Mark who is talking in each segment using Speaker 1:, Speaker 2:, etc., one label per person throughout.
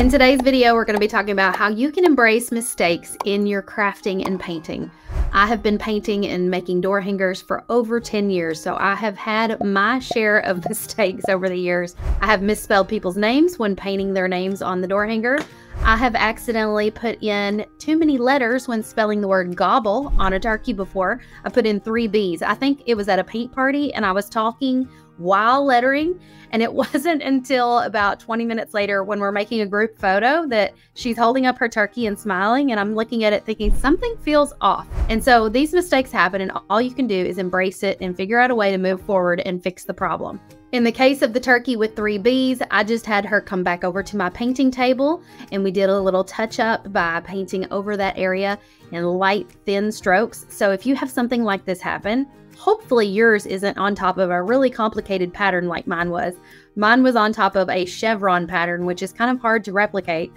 Speaker 1: In today's video, we're going to be talking about how you can embrace mistakes in your crafting and painting. I have been painting and making door hangers for over 10 years, so I have had my share of mistakes over the years. I have misspelled people's names when painting their names on the door hanger. I have accidentally put in too many letters when spelling the word gobble on a turkey before. I put in 3 B's. I think it was at a paint party and I was talking while lettering, and it wasn't until about 20 minutes later when we're making a group photo that she's holding up her turkey and smiling, and I'm looking at it thinking something feels off. And so these mistakes happen, and all you can do is embrace it and figure out a way to move forward and fix the problem. In the case of the turkey with 3 B's, I just had her come back over to my painting table, and we did a little touch up by painting over that area in light, thin strokes. So if you have something like this happen, hopefully yours isn't on top of a really complicated pattern like mine was. Mine was on top of a chevron pattern, which is kind of hard to replicate.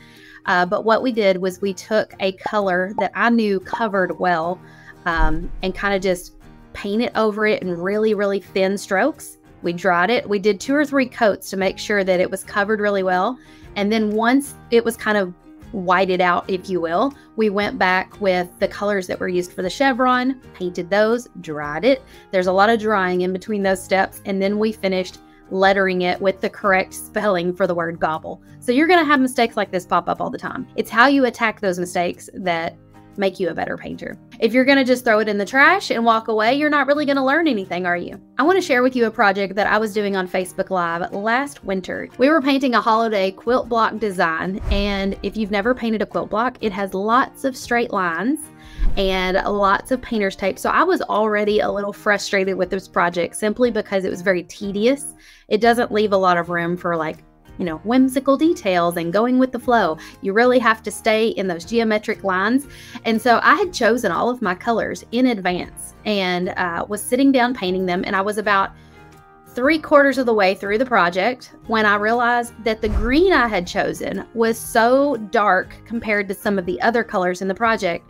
Speaker 1: But what we did was we took a color that I knew covered well and kind of just painted over it in really, really thin strokes. We dried it. We did 2 or 3 coats to make sure that it was covered really well. And then once it was kind of whited out, if you will, we went back with the colors that were used for the chevron, painted those, dried it. There's a lot of drying in between those steps, and then we finished lettering it with the correct spelling for the word gobble. So you're going to have mistakes like this pop up all the time. It's how you attack those mistakes that make you a better painter. If you're going to just throw it in the trash and walk away, you're not really going to learn anything, are you? I want to share with you a project that I was doing on Facebook Live last winter. We were painting a holiday quilt block design, and if you've never painted a quilt block, it has lots of straight lines and lots of painter's tape. So I was already a little frustrated with this project simply because it was very tedious. It doesn't leave a lot of room for whimsical details and going with the flow. You really have to stay in those geometric lines. And so I had chosen all of my colors in advance and was sitting down painting them. And I was about 3/4 of the way through the project when I realized that the green I had chosen was so dark compared to some of the other colors in the project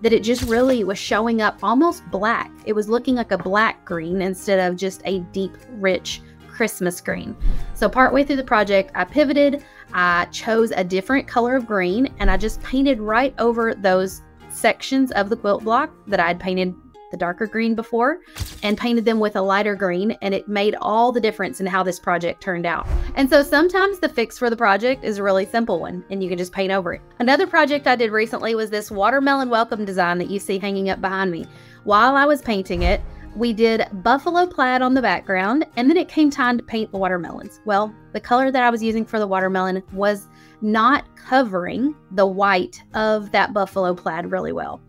Speaker 1: that it just really was showing up almost black. It was looking like a black green instead of just a deep, rich Christmas green. So partway through the project, I pivoted, I chose a different color of green, and I just painted right over those sections of the quilt block that I'd painted the darker green before and painted them with a lighter green, and it made all the difference in how this project turned out. And so sometimes the fix for the project is a really simple one, and you can just paint over it. Another project I did recently was this watermelon welcome design that you see hanging up behind me. While I was painting it, we did buffalo plaid on the background, and then it came time to paint the watermelons. Well, the color that I was using for the watermelon was not covering the white of that buffalo plaid really well.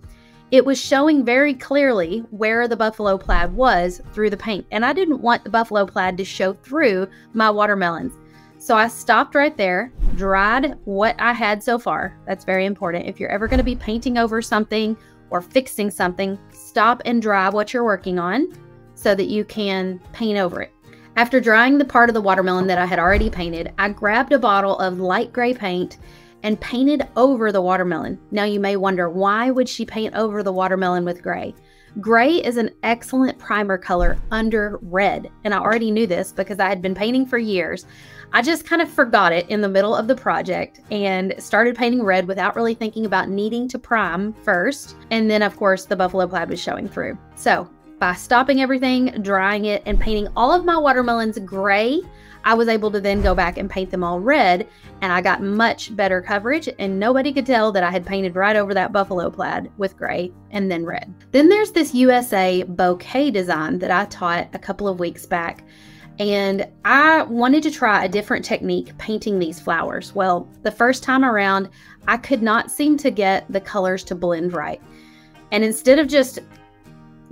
Speaker 1: It was showing very clearly where the buffalo plaid was through the paint, and I didn't want the buffalo plaid to show through my watermelons. So I stopped right there, dried what I had so far. That's very important. If you're ever going to be painting over something or fixing something, stop and dry what you're working on so that you can paint over it. After drying the part of the watermelon that I had already painted, I grabbed a bottle of light gray paint and painted over the watermelon. Now you may wonder, why would she paint over the watermelon with gray? Gray is an excellent primer color under red, and I already knew this because I had been painting for years. I just kind of forgot it in the middle of the project and started painting red without really thinking about needing to prime first. And then of course the buffalo plaid was showing through. So by stopping everything, drying it, and painting all of my watermelons gray, I was able to then go back and paint them all red, and I got much better coverage, and nobody could tell that I had painted right over that buffalo plaid with gray and then red. Then there's this USA bouquet design that I taught a couple of weeks back, and I wanted to try a different technique painting these flowers. Well, the first time around, I could not seem to get the colors to blend right. And instead of just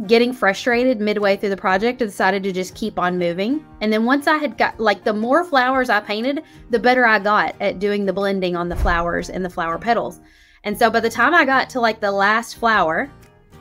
Speaker 1: getting frustrated midway through the project, I decided to just keep on moving. And then once I had got, the more flowers I painted, the better I got at doing the blending on the flowers and the flower petals. And so by the time I got to the last flower,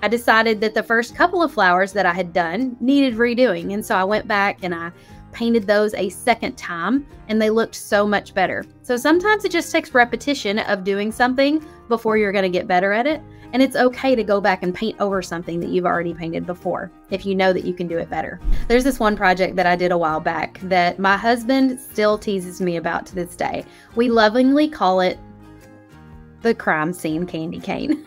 Speaker 1: I decided that the first couple of flowers that I had done needed redoing. And so I went back and I painted those a second time and they looked so much better. So sometimes it just takes repetition of doing something before you're going to get better at it. And it's okay to go back and paint over something that you've already painted before if you know that you can do it better. There's this one project that I did a while back that my husband still teases me about to this day. We lovingly call it the crime scene candy cane.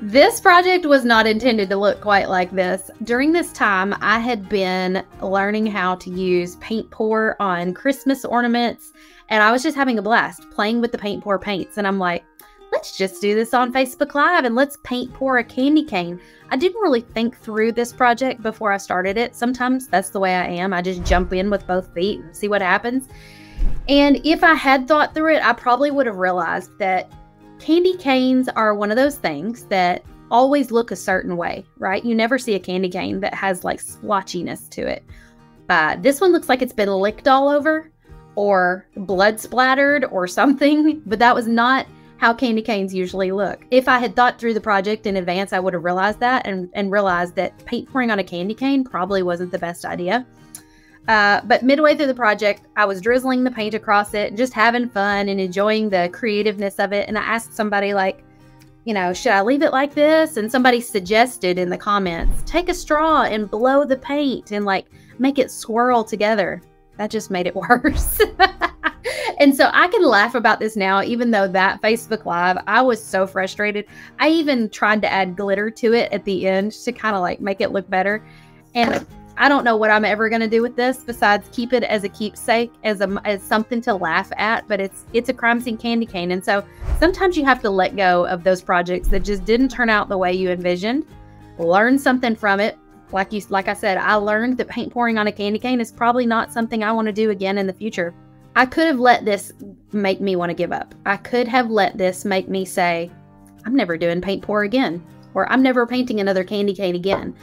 Speaker 1: This project was not intended to look quite like this. During this time, I had been learning how to use paint pour on Christmas ornaments, and I was just having a blast playing with the paint pour paints. And I'm like, let's just do this on Facebook Live and let's paint pour a candy cane. I didn't really think through this project before I started it. Sometimes that's the way I am. I just jump in with both feet and see what happens. And if I had thought through it, I probably would have realized that candy canes are one of those things that always look a certain way, right? You never see a candy cane that has like splotchiness to it. This one looks like it's been licked all over or blood splattered or something, but that was not how candy canes usually look. If I had thought through the project in advance, I would have realized that and realized that paint pouring on a candy cane probably wasn't the best idea. But midway through the project, I was drizzling the paint across it, just having fun and enjoying the creativeness of it. And I asked somebody like, you know, should I leave it like this? And somebody suggested in the comments, take a straw and blow the paint and like make it swirl together. That just made it worse. And so I can laugh about this now, even though that Facebook Live, I was so frustrated. I even tried to add glitter to it at the end to kind of like make it look better. And I don't know what I'm ever going to do with this besides keep it as a keepsake, as something to laugh at, but it's a crime scene candy cane. And so sometimes you have to let go of those projects that just didn't turn out the way you envisioned. Learn something from it. Like I said, I learned that paint pouring on a candy cane is probably not something I want to do again in the future. I could have let this make me want to give up. I could have let this make me say, I'm never doing paint pour again, or I'm never painting another candy cane again.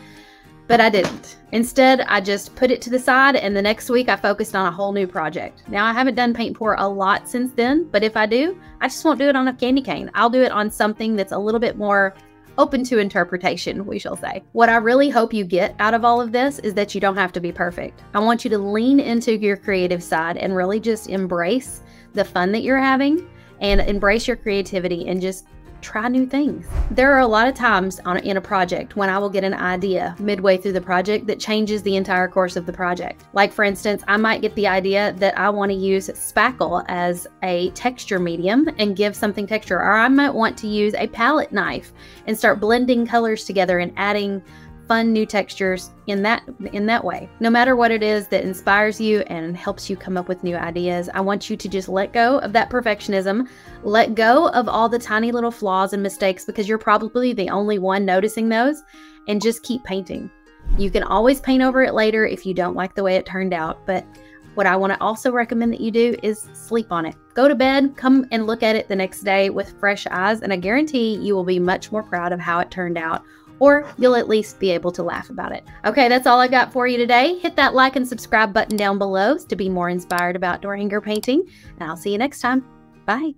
Speaker 1: But I didn't. Instead, I just put it to the side, and the next week I focused on a whole new project. Now, I haven't done paint pour a lot since then, but if I do, I just won't do it on a candy cane. I'll do it on something that's a little bit more open to interpretation, we shall say. What I really hope you get out of all of this is that you don't have to be perfect. I want you to lean into your creative side and really just embrace the fun that you're having and embrace your creativity and just try new things. There are a lot of times in a project when I will get an idea midway through the project that changes the entire course of the project. Like for instance, I might get the idea that I want to use spackle as a texture medium and give something texture, or I might want to use a palette knife and start blending colors together and adding fun new textures in that way. No matter what it is that inspires you and helps you come up with new ideas, I want you to just let go of that perfectionism, let go of all the tiny little flaws and mistakes because you're probably the only one noticing those, and just keep painting. You can always paint over it later if you don't like the way it turned out, but what I want to also recommend that you do is sleep on it. Go to bed, come and look at it the next day with fresh eyes, and I guarantee you will be much more proud of how it turned out, or you'll at least be able to laugh about it. Okay, that's all I got for you today. Hit that like and subscribe button down below to be more inspired about door hanger painting, and I'll see you next time. Bye.